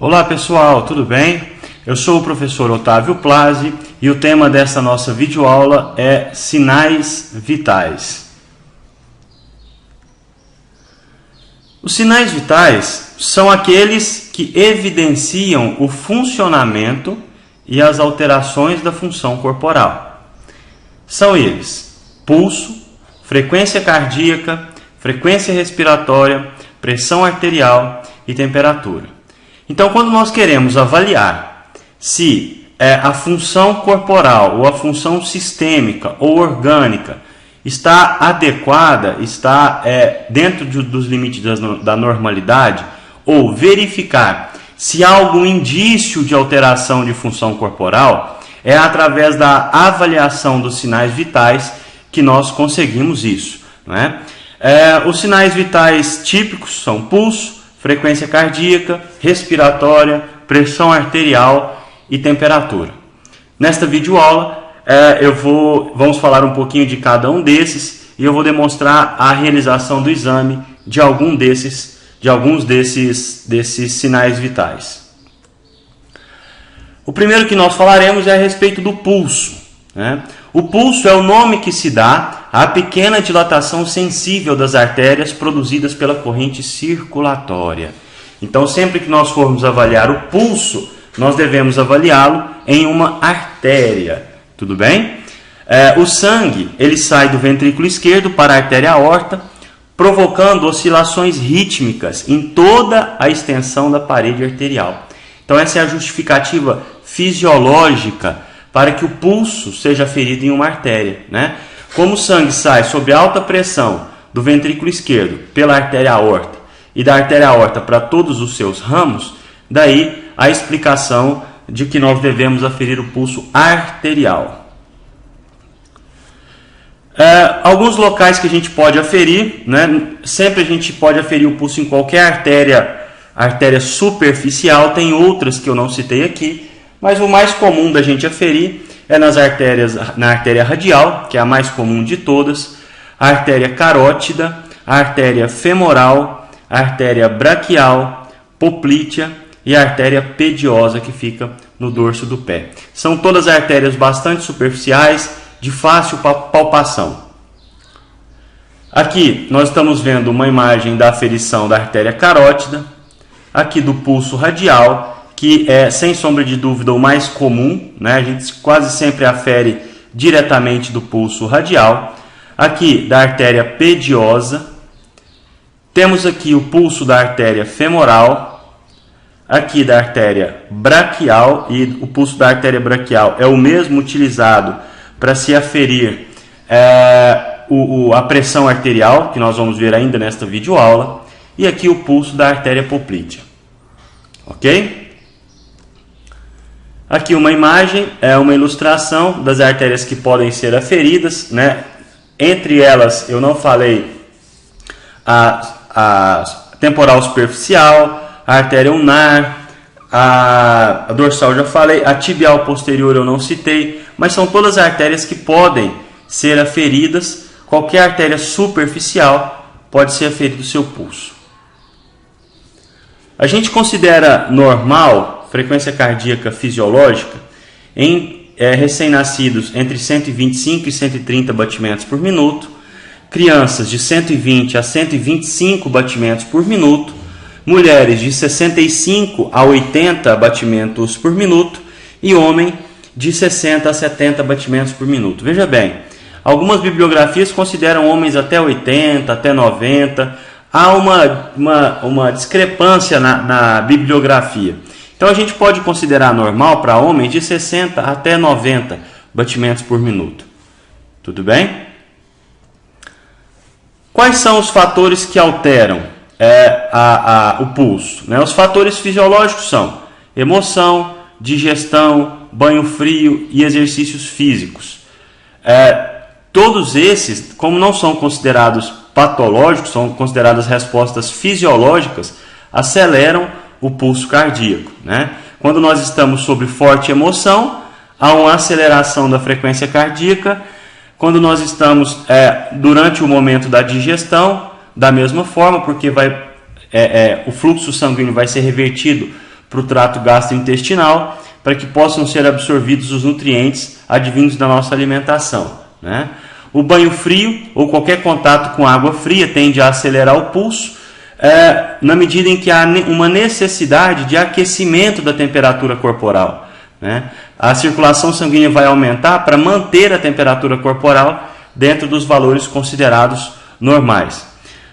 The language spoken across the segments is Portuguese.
Olá pessoal, tudo bem? Eu sou o professor Otávio Plazzi e o tema dessa nossa videoaula é sinais vitais. Os sinais vitais são aqueles que evidenciam o funcionamento e as alterações da função corporal. São eles: pulso, frequência cardíaca, frequência respiratória, pressão arterial e temperatura. Então, quando nós queremos avaliar se a função corporal ou a função sistêmica ou orgânica está adequada, está dentro dos limites da normalidade, ou verificar se há algum indício de alteração de função corporal, é através da avaliação dos sinais vitais que nós conseguimos isso, não é? Os sinais vitais típicos são pulso, frequência cardíaca, respiratória, pressão arterial e temperatura. Nesta videoaula, vamos falar um pouquinho de cada um desses e eu vou demonstrar a realização do exame de alguns desses sinais vitais. O primeiro que nós falaremos é a respeito do pulso, né? O pulso é o nome que se dá à pequena dilatação sensível das artérias produzidas pela corrente circulatória. Então, sempre que nós formos avaliar o pulso, nós devemos avaliá-lo em uma artéria. Tudo bem? O sangue ele sai do ventrículo esquerdo para a artéria aorta, provocando oscilações rítmicas em toda a extensão da parede arterial. Então, essa é a justificativa fisiológica para que o pulso seja aferido em uma artéria, né? Como o sangue sai sob alta pressão do ventrículo esquerdo pela artéria aorta e da artéria aorta para todos os seus ramos, daí a explicação de que nós devemos aferir o pulso arterial. Alguns locais que a gente pode aferir, né? Sempre a gente pode aferir o pulso em qualquer artéria superficial, tem outras que eu não citei aqui, mas o mais comum da gente aferir é na artéria radial, que é a mais comum de todas, a artéria carótida, a artéria femoral, a artéria braquial, poplítea e a artéria pediosa, que fica no dorso do pé. São todas artérias bastante superficiais, de fácil palpação. Aqui nós estamos vendo uma imagem da aferição da artéria carótida, aqui do pulso radial, que é, sem sombra de dúvida, o mais comum, né? A gente quase sempre afere diretamente do pulso radial. Aqui da artéria pediosa. Temos aqui o pulso da artéria femoral. Aqui da artéria braquial. E o pulso da artéria braquial é o mesmo utilizado para se aferir a pressão arterial, que nós vamos ver ainda nesta videoaula. E aqui o pulso da artéria poplítea. Ok? Aqui uma imagem, é uma ilustração das artérias que podem ser aferidas, né? Entre elas, eu não falei a temporal superficial, a artéria ulnar, a dorsal já falei, a tibial posterior eu não citei, mas são todas artérias que podem ser aferidas. Qualquer artéria superficial pode ser aferida o seu pulso. A gente considera normal frequência cardíaca fisiológica em recém-nascidos entre 125 e 130 batimentos por minuto, crianças de 120 a 125 batimentos por minuto, mulheres de 65 a 80 batimentos por minuto e homem de 60 a 70 batimentos por minuto. Veja bem, algumas bibliografias consideram homens até 80, até 90, há uma discrepância na bibliografia. Então, a gente pode considerar normal para homens de 60 até 90 batimentos por minuto. Tudo bem? Quais são os fatores que alteram o pulso, né? Os fatores fisiológicos são emoção, digestão, banho frio e exercícios físicos. Todos esses, como não são considerados patológicos, são consideradas respostas fisiológicas, aceleram o pulso cardíaco, né? Quando nós estamos sob forte emoção, há uma aceleração da frequência cardíaca. Quando nós estamos durante o momento da digestão, da mesma forma, porque o fluxo sanguíneo vai ser revertido para o trato gastrointestinal, para que possam ser absorvidos os nutrientes advindos da nossa alimentação, né? O banho frio ou qualquer contato com água fria tende a acelerar o pulso, na medida em que há uma necessidade de aquecimento da temperatura corporal, né? A circulação sanguínea vai aumentar para manter a temperatura corporal dentro dos valores considerados normais.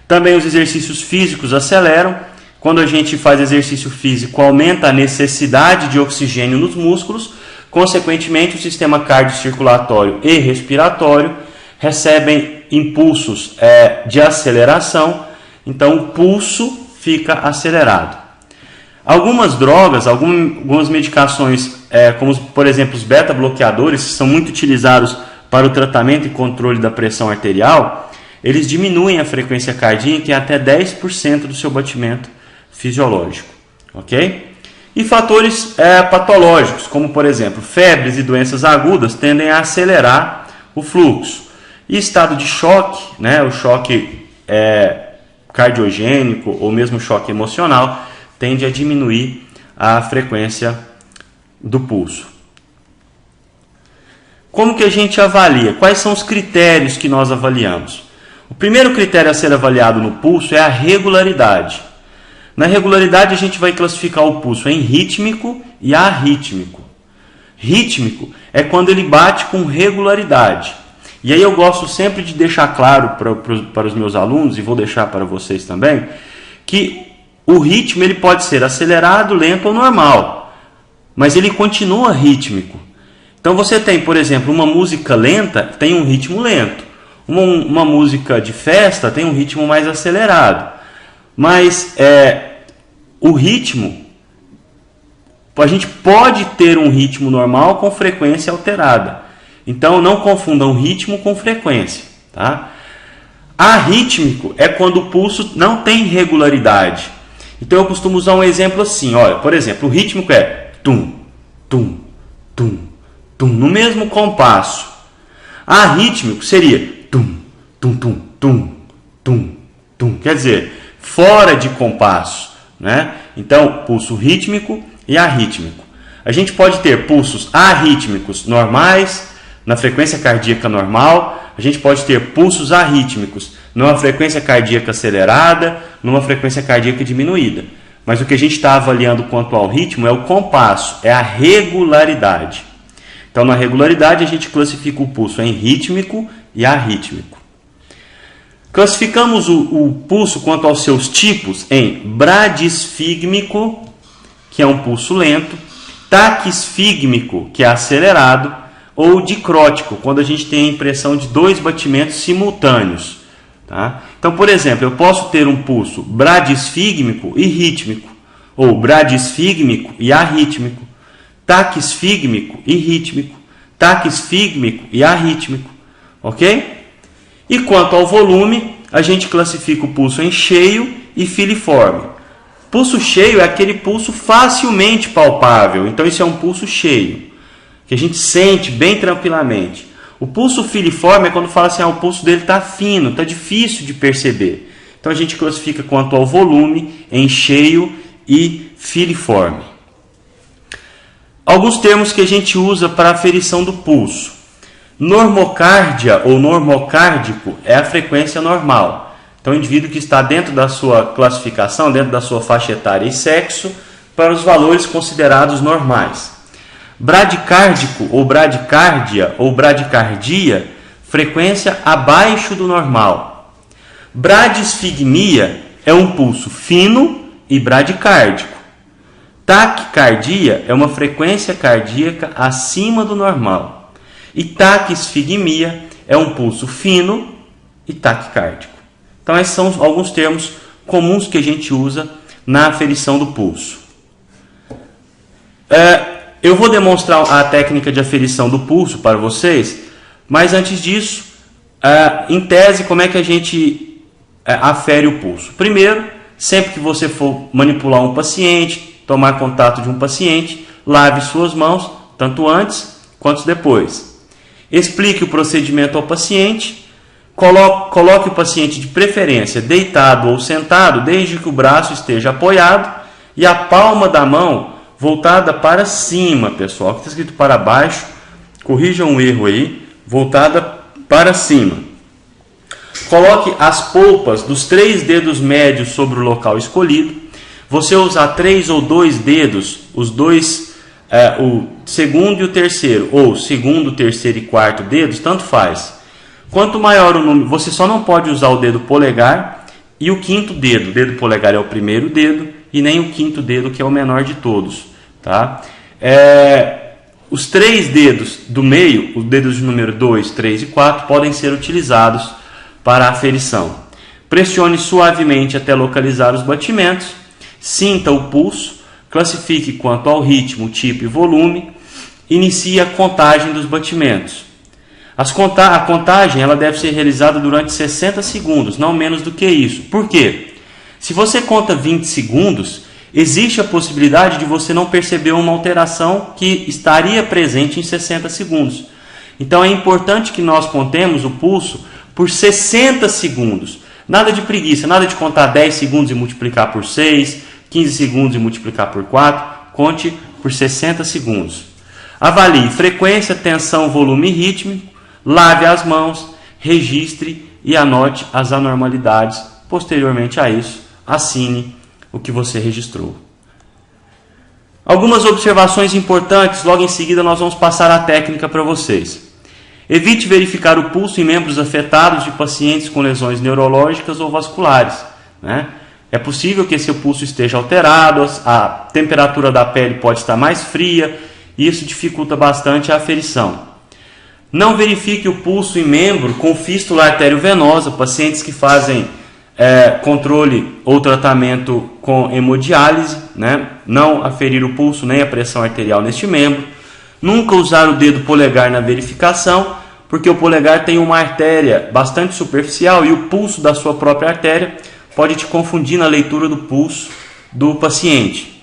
Também os exercícios físicos aceleram. Quando a gente faz exercício físico, aumenta a necessidade de oxigênio nos músculos, consequentemente o sistema cardiocirculatório e respiratório recebem impulsos de aceleração, então o pulso fica acelerado. Algumas drogas, algumas medicações, como por exemplo os beta-bloqueadores, que são muito utilizados para o tratamento e controle da pressão arterial, eles diminuem a frequência cardíaca em até 10% do seu batimento fisiológico, ok? E fatores patológicos, como por exemplo, febres e doenças agudas tendem a acelerar o fluxo. E estado de choque, né, o choque cardiogênico ou mesmo choque emocional, tende a diminuir a frequência do pulso. Como que a gente avalia? Quais são os critérios que nós avaliamos? O primeiro critério a ser avaliado no pulso é a regularidade. Na regularidade, a gente vai classificar o pulso em rítmico e arrítmico. Rítmico é quando ele bate com regularidade. E aí eu gosto sempre de deixar claro para os meus alunos, e vou deixar para vocês também, que o ritmo ele pode ser acelerado, lento ou normal, mas ele continua rítmico. Então você tem, por exemplo, uma música lenta tem um ritmo lento. Uma música de festa tem um ritmo mais acelerado. Mas o ritmo, a gente pode ter um ritmo normal com frequência alterada. Então não confundam ritmo com frequência, tá? Arrítmico é quando o pulso não tem regularidade. Então eu costumo usar um exemplo assim, olha, por exemplo, o rítmico é tum, tum, tum, tum, no mesmo compasso. Arrítmico seria tum, tum, tum, tum, tum, tum, quer dizer, fora de compasso, né? Então, pulso rítmico e arrítmico. A gente pode ter pulsos arrítmicos normais, na frequência cardíaca normal. A gente pode ter pulsos arrítmicos numa frequência cardíaca acelerada, numa frequência cardíaca diminuída. Mas o que a gente está avaliando quanto ao ritmo é o compasso, é a regularidade. Então, na regularidade, a gente classifica o pulso em rítmico e arrítmico. Classificamos o pulso quanto aos seus tipos em bradisfígmico, que é um pulso lento, taquisfígmico, que é acelerado, ou dicrótico, quando a gente tem a impressão de dois batimentos simultâneos. Tá? Então, por exemplo, eu posso ter um pulso bradisfígmico e rítmico, ou bradisfígmico e arrítmico, taquisfígmico e rítmico, taquisfígmico e arrítmico, ok? E quanto ao volume, a gente classifica o pulso em cheio e filiforme. Pulso cheio é aquele pulso facilmente palpável, então isso é um pulso cheio, que a gente sente bem tranquilamente. O pulso filiforme é quando fala assim, o pulso dele está fino, está difícil de perceber. Então a gente classifica quanto ao volume em cheio e filiforme. Alguns termos que a gente usa para a aferição do pulso. Normocárdia ou normocárdico é a frequência normal. Então o indivíduo que está dentro da sua classificação, dentro da sua faixa etária e sexo, para os valores considerados normais. Bradicárdico ou bradicárdia ou bradicardia, frequência abaixo do normal. Bradisfigmia é um pulso fino e bradicárdico. Taquicardia é uma frequência cardíaca acima do normal. E taquisfigmia é um pulso fino e taquicárdico. Então esses são alguns termos comuns que a gente usa na aferição do pulso. Eu vou demonstrar a técnica de aferição do pulso para vocês, mas antes disso, em tese, como é que a gente afere o pulso? Primeiro, sempre que você for manipular um paciente, tomar contato de um paciente, lave suas mãos, tanto antes quanto depois. Explique o procedimento ao paciente, coloque o paciente de preferência deitado ou sentado, desde que o braço esteja apoiado, e a palma da mão voltada para cima, pessoal. Aqui está escrito para baixo, corrijam o erro aí, voltada para cima. Coloque as polpas dos 3 dedos médios sobre o local escolhido. Você usar 3 ou 2 dedos, os dois, o segundo e o terceiro, ou segundo, terceiro e quarto dedos, tanto faz. Quanto maior o número, você só não pode usar o dedo polegar e o quinto dedo. O dedo polegar é o primeiro dedo e nem o quinto dedo, que é o menor de todos. Tá? Os 3 dedos do meio, os dedos de número 2, 3 e 4, podem ser utilizados para a aferição. Pressione suavemente até localizar os batimentos. Sinta o pulso, classifique quanto ao ritmo, tipo e volume. Inicie a contagem dos batimentos. A contagem ela deve ser realizada durante 60 segundos, não menos do que isso. Por quê? Se você conta 20 segundos, existe a possibilidade de você não perceber uma alteração que estaria presente em 60 segundos. Então é importante que nós contemos o pulso por 60 segundos. Nada de preguiça, nada de contar 10 segundos e multiplicar por 6, 15 segundos e multiplicar por 4. Conte por 60 segundos. Avalie frequência, tensão, volume e ritmo. Lave as mãos, registre e anote as anormalidades. Posteriormente a isso, assine o que você registrou. Algumas observações importantes, logo em seguida nós vamos passar a técnica para vocês. Evite verificar o pulso em membros afetados de pacientes com lesões neurológicas ou vasculares. Né? É possível que esse pulso esteja alterado, a temperatura da pele pode estar mais fria e isso dificulta bastante a aferição. Não verifique o pulso em membro com fístula arteriovenosa, pacientes que fazem controle ou tratamento com hemodiálise, né? Não aferir o pulso nem a pressão arterial neste membro. Nunca usar o dedo polegar na verificação, porque o polegar tem uma artéria bastante superficial e o pulso da sua própria artéria pode te confundir na leitura do pulso do paciente.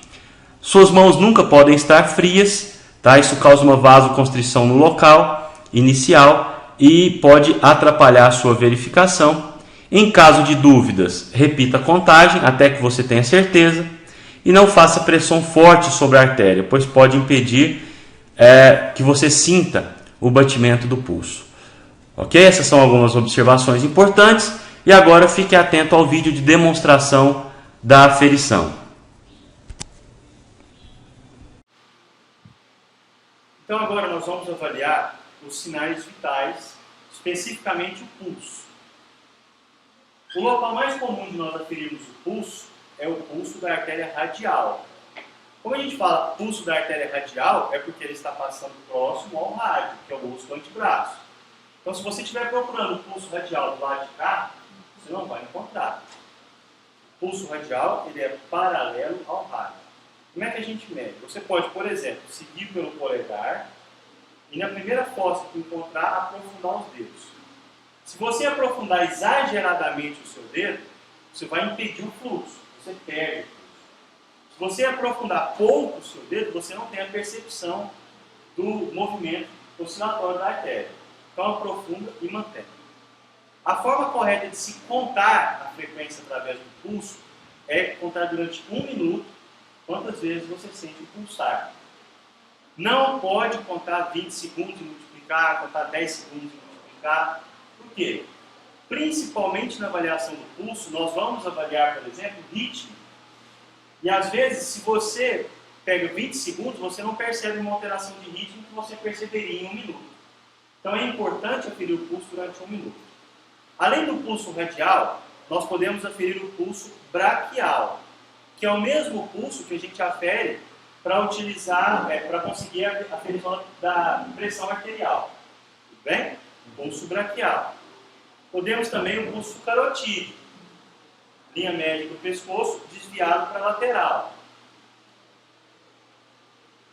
Suas mãos nunca podem estar frias, tá? Isso causa uma vasoconstrição no local inicial e pode atrapalhar a sua verificação. Em caso de dúvidas, repita a contagem até que você tenha certeza e não faça pressão forte sobre a artéria, pois pode impedir que você sinta o batimento do pulso. Ok? Essas são algumas observações importantes e agora fique atento ao vídeo de demonstração da aferição. Então agora nós vamos avaliar os sinais vitais, especificamente o pulso. O local mais comum de nós aferirmos o pulso é o pulso da artéria radial. Como a gente fala pulso da artéria radial, é porque ele está passando próximo ao rádio, que é o osso do antebraço. Então se você estiver procurando o pulso radial do lado de cá, você não vai encontrar. O pulso radial ele é paralelo ao rádio. Como é que a gente mede? Você pode, por exemplo, seguir pelo polegar e na primeira fossa que encontrar, aprofundar os dedos. Se você aprofundar exageradamente o seu dedo, você vai impedir o fluxo, você perde o fluxo. Se você aprofundar pouco o seu dedo, você não tem a percepção do movimento oscilatório da artéria. Então aprofunda e mantém. A forma correta de se contar a frequência através do pulso é contar durante 1 minuto quantas vezes você sente o pulsar. Não pode contar 20 segundos e multiplicar, contar 10 segundos e multiplicar. Por quê? Principalmente na avaliação do pulso, nós vamos avaliar, por exemplo, o ritmo. E às vezes, se você pega 20 segundos, você não percebe uma alteração de ritmo que você perceberia em 1 minuto. Então é importante aferir o pulso durante 1 minuto. Além do pulso radial, nós podemos aferir o pulso braquial, que é o mesmo pulso que a gente afere para utilizar, para conseguir a aferição da pressão arterial. Tudo bem? O pulso braquial. Podemos também o pulso carotídeo, linha média do pescoço, desviado para a lateral.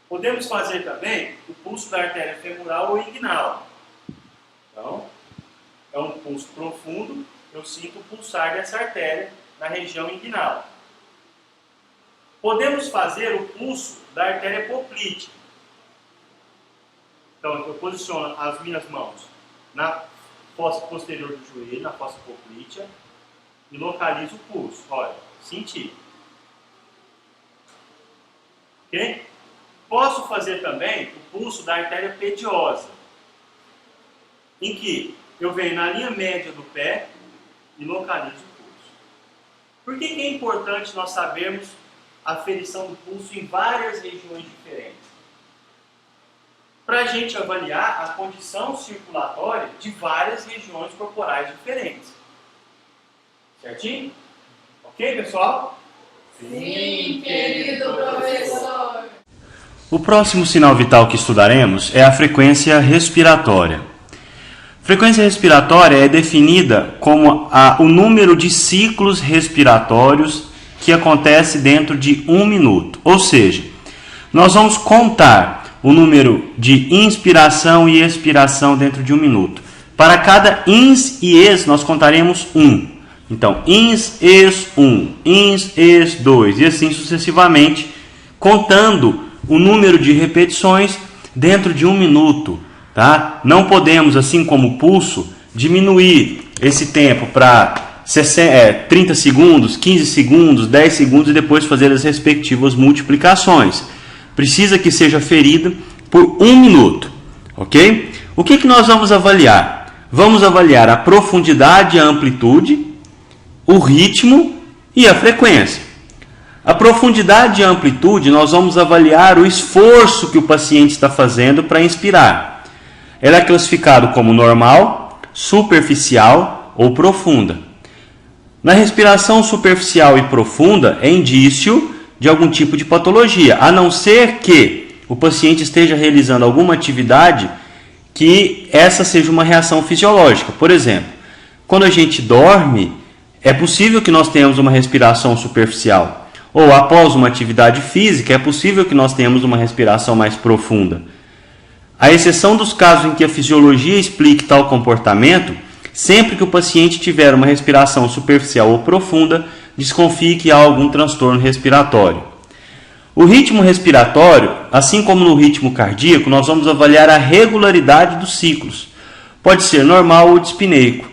Podemos fazer também o pulso da artéria femoral ou inguinal. Então, é um pulso profundo, eu sinto o pulsar dessa artéria na região inguinal. Podemos fazer o pulso da artéria poplítea. Então, eu posiciono as minhas mãos na fossa posterior do joelho, na fossa poplítea, e localizo o pulso. Olha, senti. Ok? Posso fazer também o pulso da artéria pediosa, em que eu venho na linha média do pé e localizo o pulso. Por que é importante nós sabermos a aferição do pulso em várias regiões diferentes? Para a gente avaliar a condição circulatória de várias regiões corporais diferentes. Certinho? Ok, pessoal? Sim, querido professor. O próximo sinal vital que estudaremos é a frequência respiratória. Frequência respiratória é definida como o número de ciclos respiratórios que acontece dentro de 1 minuto. Ou seja, nós vamos contar o número de inspiração e expiração dentro de 1 minuto. Para cada ins e ex, nós contaremos 1. Então, ins, ex 1, ins, ex 2, e assim sucessivamente, contando o número de repetições dentro de 1 minuto. Tá? Não podemos, assim como o pulso, diminuir esse tempo para 30 segundos, 15 segundos, 10 segundos e depois fazer as respectivas multiplicações. Precisa que seja ferido por 1 minuto. Ok? O que nós vamos avaliar? Vamos avaliar a profundidade e a amplitude, o ritmo e a frequência. A profundidade e a amplitude, nós vamos avaliar o esforço que o paciente está fazendo para inspirar. Ela é classificado como normal, superficial ou profunda. Na respiração superficial e profunda é indício de algum tipo de patologia, a não ser que o paciente esteja realizando alguma atividade que essa seja uma reação fisiológica. Por exemplo, quando a gente dorme, é possível que nós tenhamos uma respiração superficial. Ou após uma atividade física, é possível que nós tenhamos uma respiração mais profunda. À exceção dos casos em que a fisiologia explique tal comportamento, sempre que o paciente tiver uma respiração superficial ou profunda, desconfie que há algum transtorno respiratório. O ritmo respiratório, assim como no ritmo cardíaco, nós vamos avaliar a regularidade dos ciclos. Pode ser normal ou dispneico.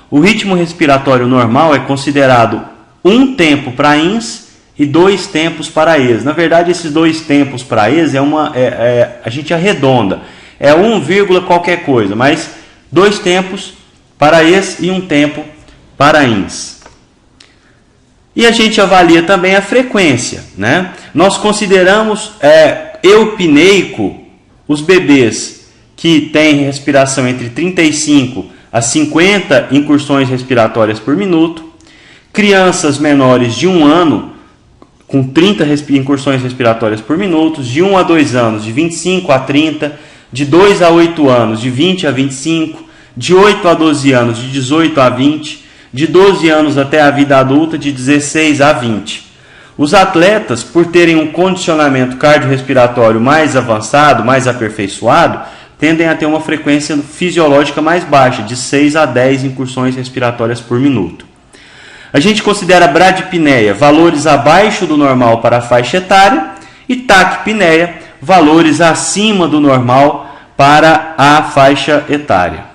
O ritmo respiratório normal é considerado 1 tempo para ins e 2 tempos para ex. Na verdade, esses 2 tempos para ex a gente arredonda. É 1, qualquer coisa, mas 2 tempos para ex e 1 tempo para ins. E a gente avalia também a frequência, né? Nós consideramos eupneico os bebês que têm respiração entre 35 a 50 incursões respiratórias por minuto, crianças menores de 1 ano com 30 incursões respiratórias por minuto, de 1 a 2 anos de 25 a 30, de 2 a 8 anos de 20 a 25, de 8 a 12 anos de 18 a 20, de 12 anos até a vida adulta de 16 a 20. Os atletas, por terem um condicionamento cardiorrespiratório mais avançado, mais aperfeiçoado, tendem a ter uma frequência fisiológica mais baixa, de 6 a 10 incursões respiratórias por minuto. A gente considera bradipneia valores abaixo do normal para a faixa etária e taquipneia valores acima do normal para a faixa etária.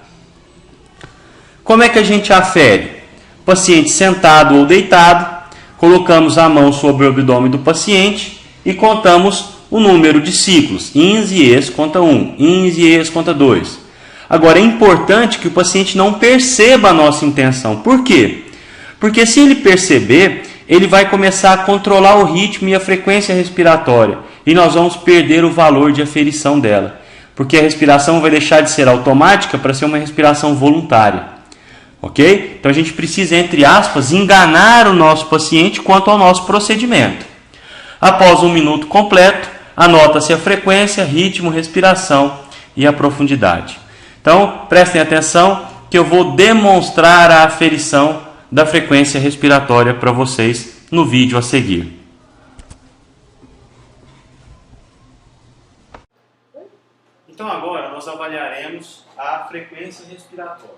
Como é que a gente afere? Paciente sentado ou deitado, colocamos a mão sobre o abdômen do paciente e contamos o número de ciclos. Ins e ex conta 1, ins e ex conta 2. Agora, é importante que o paciente não perceba a nossa intenção. Por quê? Porque se ele perceber, ele vai começar a controlar o ritmo e a frequência respiratória. E nós vamos perder o valor de aferição dela. Porque a respiração vai deixar de ser automática para ser uma respiração voluntária. Ok? Então a gente precisa, entre aspas, enganar o nosso paciente quanto ao nosso procedimento. Após 1 minuto completo, anota-se a frequência, ritmo, respiração e a profundidade. Então, prestem atenção que eu vou demonstrar a aferição da frequência respiratória para vocês no vídeo a seguir. Então agora nós avaliaremos a frequência respiratória.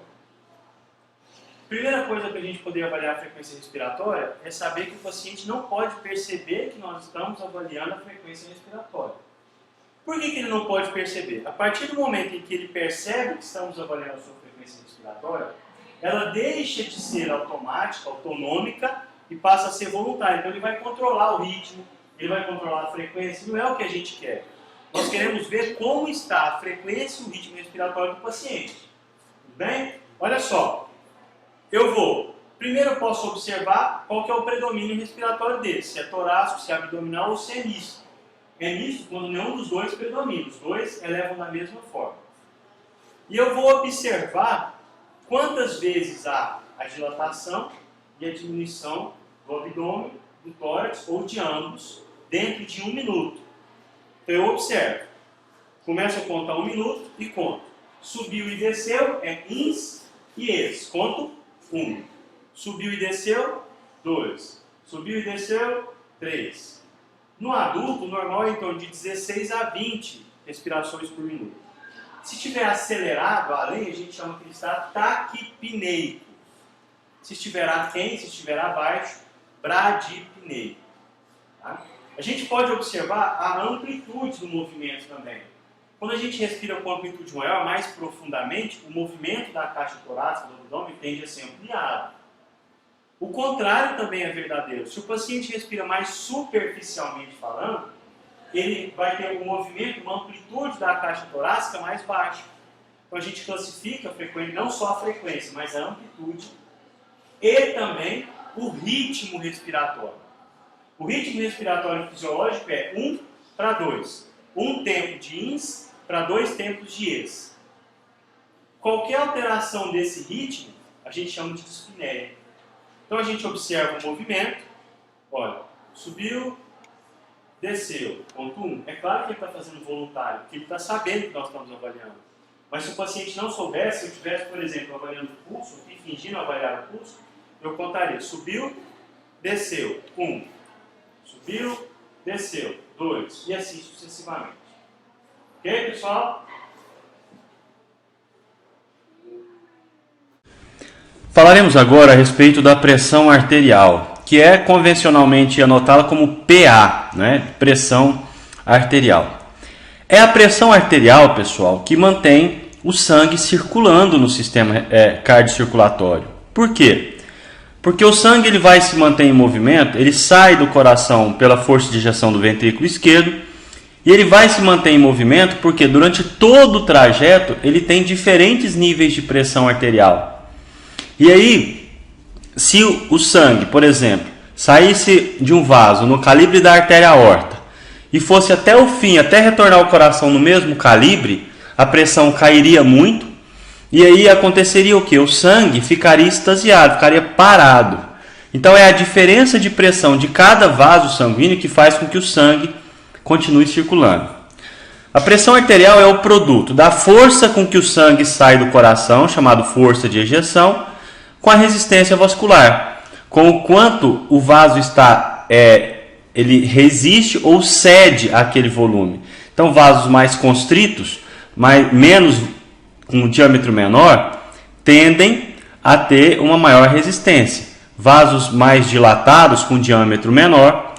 Primeira coisa para a gente poder avaliar a frequência respiratória é saber que o paciente não pode perceber que nós estamos avaliando a frequência respiratória. Por que ele não pode perceber? A partir do momento em que ele percebe que estamos avaliando a sua frequência respiratória, ela deixa de ser automática, autonômica e passa a ser voluntária. Então ele vai controlar o ritmo, ele vai controlar a frequência, não é o que a gente quer. Nós queremos ver como está a frequência e o ritmo respiratório do paciente. Tudo bem? Olha só. Primeiro eu posso observar qual que é o predomínio respiratório dele. Se é torácico, se é abdominal ou se é misto. É misto quando nenhum dos dois predomina. Os dois elevam da mesma forma. E eu vou observar quantas vezes há a dilatação e a diminuição do abdômen, do tórax ou de ambos dentro de 1 minuto. Então eu observo. Começo a contar 1 minuto e conto. Subiu e desceu é ins e ex. Conto 1. Subiu e desceu 2. Subiu e desceu 3. No adulto, o normal é em torno de 16 a 20 respirações por minuto. Se estiver acelerado, além, a gente chama que está taquipneico. Se estiver aquém, se estiver abaixo, bradipneico. Tá? A gente pode observar a amplitude do movimento também. Quando a gente respira com amplitude maior, mais profundamente, o movimento da caixa torácica do abdômen tende a ser ampliado. O contrário também é verdadeiro. Se o paciente respira mais superficialmente falando, ele vai ter um movimento, uma amplitude da caixa torácica mais baixa. Então a gente classifica a frequência, não só a frequência, mas a amplitude e também o ritmo respiratório. O ritmo respiratório fisiológico é 1 para 2. 1 tempo de ins para 2 tempos de ex. Qualquer alteração desse ritmo, a gente chama de dispneia. Então a gente observa o movimento, olha, subiu, desceu, ponto 1. É claro que ele está fazendo voluntário, porque ele está sabendo que nós estamos avaliando. Mas se o paciente não soubesse, se eu estivesse, por exemplo, avaliando o pulso, e fingindo avaliar o pulso, eu contaria, subiu, desceu, 1. Subiu, desceu, 2. E assim sucessivamente. Ok, pessoal? Falaremos agora a respeito da pressão arterial, que é convencionalmente anotada como PA, né? Pressão arterial. É a pressão arterial, pessoal, que mantém o sangue circulando no sistema cardiocirculatório. Por quê? Porque o sangue ele vai se manter em movimento, ele sai do coração pela força de ejeção do ventrículo esquerdo e ele vai se manter em movimento porque durante todo o trajeto ele tem diferentes níveis de pressão arterial. E aí, se o sangue, por exemplo, saísse de um vaso no calibre da artéria aorta e fosse até o fim, até retornar ao coração no mesmo calibre, a pressão cairia muito e aí aconteceria o quê? O sangue ficaria extasiado, ficaria parado. Então é a diferença de pressão de cada vaso sanguíneo que faz com que o sangue continue circulando. A pressão arterial é o produto da força com que o sangue sai do coração, chamado força de ejeção, com a resistência vascular, com o quanto o vaso está, ele resiste ou cede àquele volume. Então, vasos mais constritos, com um diâmetro menor, tendem a ter uma maior resistência. Vasos mais dilatados, com diâmetro maior,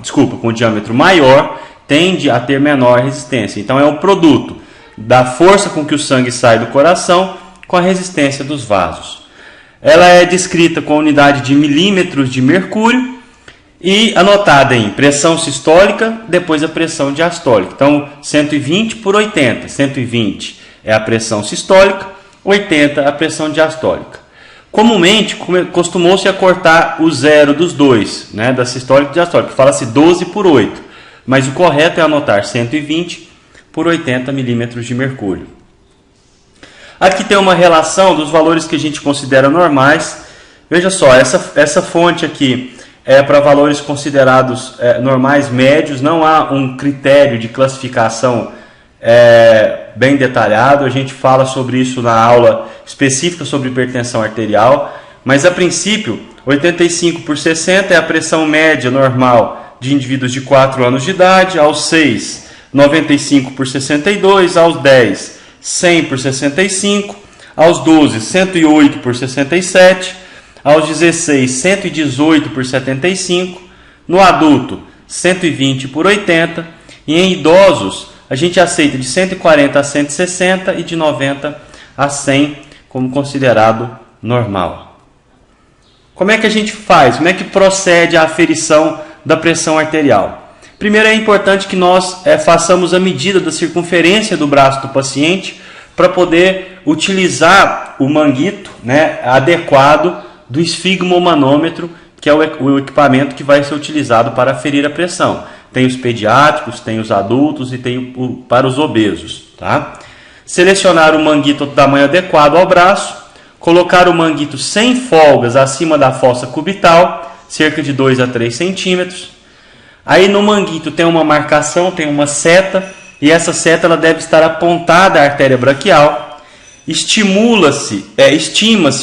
tendem a ter menor resistência. Então, é o produto da força com que o sangue sai do coração com a resistência dos vasos. Ela é descrita com a unidade de milímetros de mercúrio e anotada em pressão sistólica, depois a pressão diastólica. Então, 120 por 80. 120 é a pressão sistólica, 80 a pressão diastólica. Comumente, costumou-se acortar o zero dos dois, né, da sistólica e diastólica. Fala-se 12 por 8, mas o correto é anotar 120 por 80 milímetros de mercúrio. Aqui tem uma relação dos valores que a gente considera normais. Veja só, essa fonte aqui é para valores considerados normais médios. Não há um critério de classificação bem detalhado. A gente fala sobre isso na aula específica sobre hipertensão arterial. Mas a princípio, 85 por 60 é a pressão média normal de indivíduos de 4 anos de idade. Aos 6, 95 por 62. Aos 10, 100 por 65, aos 12, 108 por 67, aos 16, 118 por 75, no adulto, 120 por 80, e em idosos, a gente aceita de 140 a 160 e de 90 a 100 como considerado normal. Como é que a gente faz? Como é que procede a aferição da pressão arterial? Primeiro, é importante que nós façamos a medida da circunferência do braço do paciente para poder utilizar o manguito, né, adequado do esfigmomanômetro, que é o equipamento que vai ser utilizado para aferir a pressão. Tem os pediátricos, tem os adultos e tem para os obesos. Tá? Selecionar o manguito do tamanho adequado ao braço, colocar o manguito sem folgas acima da fossa cubital, cerca de 2 a 3 centímetros. Aí no manguito tem uma marcação, tem uma seta, e essa seta ela deve estar apontada à artéria braquial. Estima-se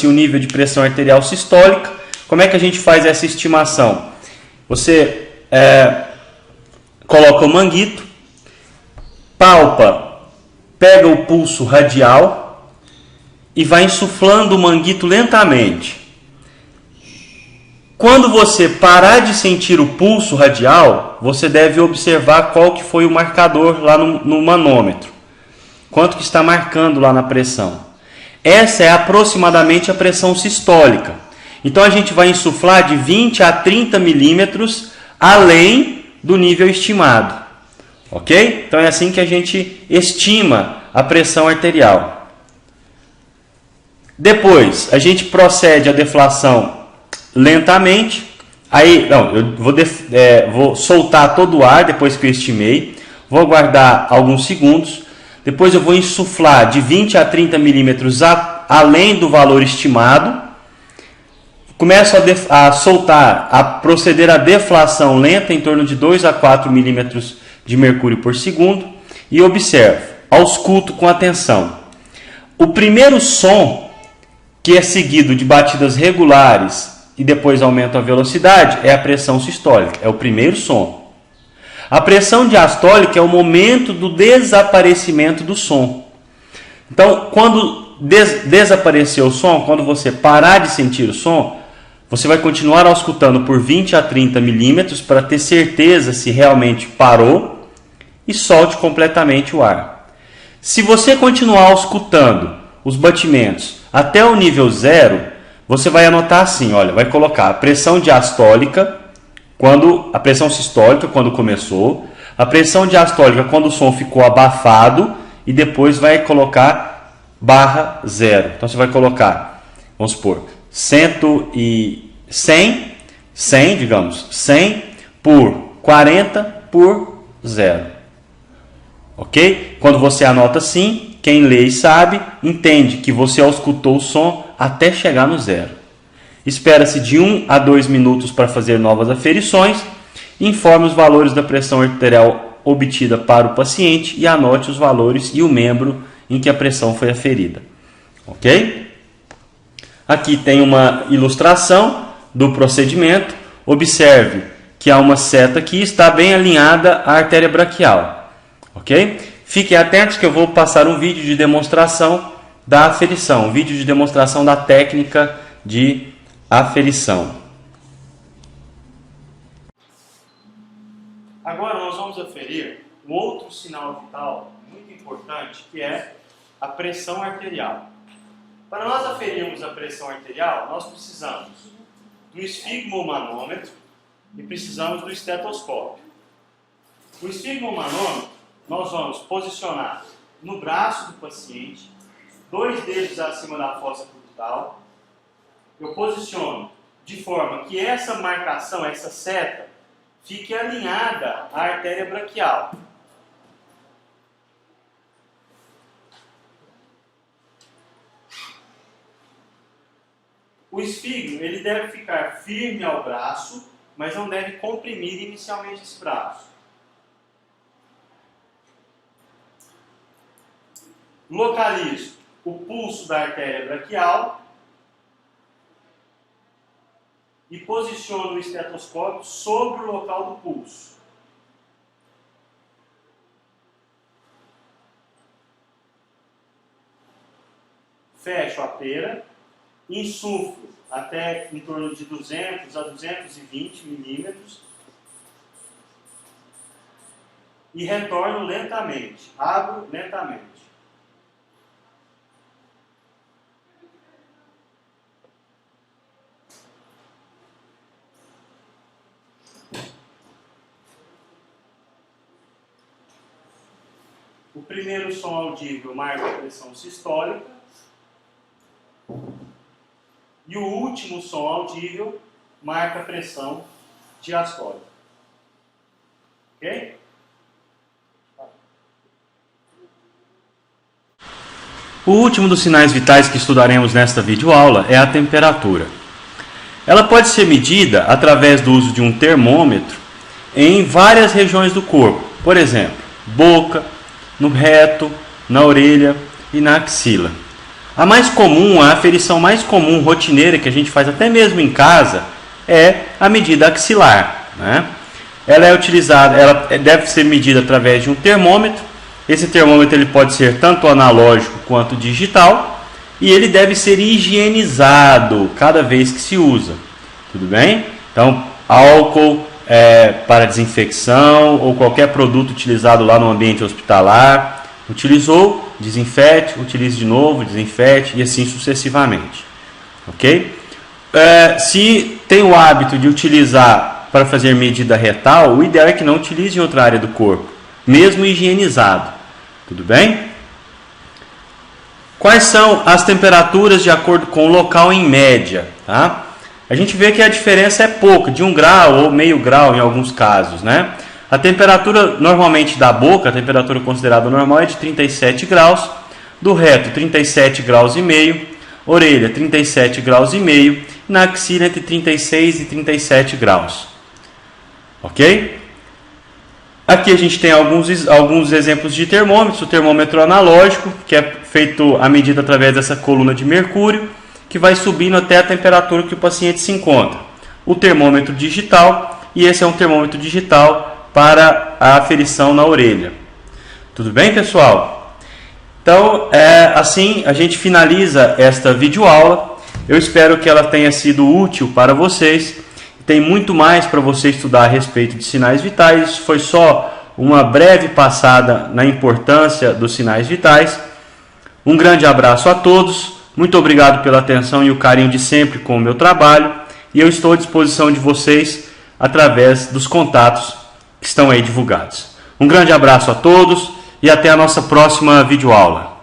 o nível de pressão arterial sistólica. Como é que a gente faz essa estimação? Você coloca o manguito, palpa, pega o pulso radial e vai insuflando o manguito lentamente. Quando você parar de sentir o pulso radial, você deve observar qual que foi o marcador lá no manômetro. Quanto que está marcando lá na pressão. Essa é aproximadamente a pressão sistólica. Então a gente vai insuflar de 20 a 30 milímetros além do nível estimado. Ok? Então é assim que a gente estima a pressão arterial. Depois a gente procede à deflação lentamente. Aí, eu vou soltar todo o ar depois que eu estimei. Vou aguardar alguns segundos. Depois eu vou insuflar de 20 a 30 milímetros além do valor estimado. Começo a soltar, a proceder à deflação lenta em torno de 2 a 4 milímetros de mercúrio por segundo. E observo, ausculto com atenção. O primeiro som, que é seguido de batidas regulares e depois aumenta a velocidade, é a pressão sistólica, é o primeiro som. A pressão diastólica é o momento do desaparecimento do som. Então, quando desaparecer o som, quando você parar de sentir o som, você vai continuar auscultando por 20 a 30 milímetros para ter certeza se realmente parou e solte completamente o ar. Se você continuar auscultando os batimentos até o nível 0, você vai anotar assim, olha, vai colocar a pressão diastólica, a pressão sistólica quando começou, a pressão diastólica quando o som ficou abafado e depois vai colocar barra 0. Então você vai colocar, vamos supor, 100, digamos, 100 por 40 por 0. Ok? Quando você anota assim, quem lê e sabe, entende que você auscultou o som até chegar no 0. Espera-se de 1 a 2 minutos para fazer novas aferições. Informe os valores da pressão arterial obtida para o paciente e anote os valores e o membro em que a pressão foi aferida. Ok? Aqui tem uma ilustração do procedimento. Observe que há uma seta aqui, está bem alinhada à artéria braquial. Ok? Fiquem atentos que eu vou passar um vídeo de demonstração da aferição, um vídeo de demonstração da técnica de aferição. Agora nós vamos aferir um outro sinal vital muito importante, que é a pressão arterial. Para nós aferirmos a pressão arterial, nós precisamos do esfigmomanômetro e precisamos do estetoscópio. O esfigmomanômetro nós vamos posicionar no braço do paciente, 2 dedos acima da fossa cubital. Eu posiciono de forma que essa marcação, essa seta, fique alinhada à artéria braquial. O esfigmo ele deve ficar firme ao braço, mas não deve comprimir inicialmente esse braço. Localizo o pulso da artéria braquial e posiciono o estetoscópio sobre o local do pulso. Fecho a pera, insuflo até em torno de 200 a 220 milímetros e retorno lentamente, abro lentamente. O primeiro som audível marca a pressão sistólica. E o último som audível marca a pressão diastólica. Ok? O último dos sinais vitais que estudaremos nesta videoaula é a temperatura. Ela pode ser medida através do uso de um termômetro em várias regiões do corpo. Por exemplo, boca, no reto, na orelha e na axila. A mais comum, a aferição mais comum, rotineira, que a gente faz até mesmo em casa, é a medida axilar, né? Ela é utilizada, ela deve ser medida através de um termômetro. Esse termômetro ele pode ser tanto analógico quanto digital e ele deve ser higienizado cada vez que se usa. Tudo bem? Então, álcool para desinfecção ou qualquer produto utilizado lá no ambiente hospitalar. Utilizou, desinfete, utilize de novo, desinfete e assim sucessivamente. Ok? Se tem o hábito de utilizar para fazer medida retal, o ideal é que não utilize em outra área do corpo, mesmo higienizado. Tudo bem? Quais são as temperaturas de acordo com o local em média? Tá? A gente vê que a diferença é pouca, de 1 grau ou meio grau em alguns casos, né? A temperatura normalmente da boca, a temperatura considerada normal é de 37 graus, do reto 37 graus e meio, orelha 37 graus e meio, na axila entre 36 e 37 graus. Ok? Aqui a gente tem alguns exemplos de termômetros. O termômetro analógico, que é feito a medida através dessa coluna de mercúrio, que vai subindo até a temperatura que o paciente se encontra. O termômetro digital, e esse é um termômetro digital para a aferição na orelha. Tudo bem, pessoal? Então, assim a gente finaliza esta videoaula. Eu espero que ela tenha sido útil para vocês. Tem muito mais para você estudar a respeito de sinais vitais. Isso foi só uma breve passada na importância dos sinais vitais. Um grande abraço a todos. Muito obrigado pela atenção e o carinho de sempre com o meu trabalho. E eu estou à disposição de vocês através dos contatos que estão aí divulgados. Um grande abraço a todos e até a nossa próxima videoaula.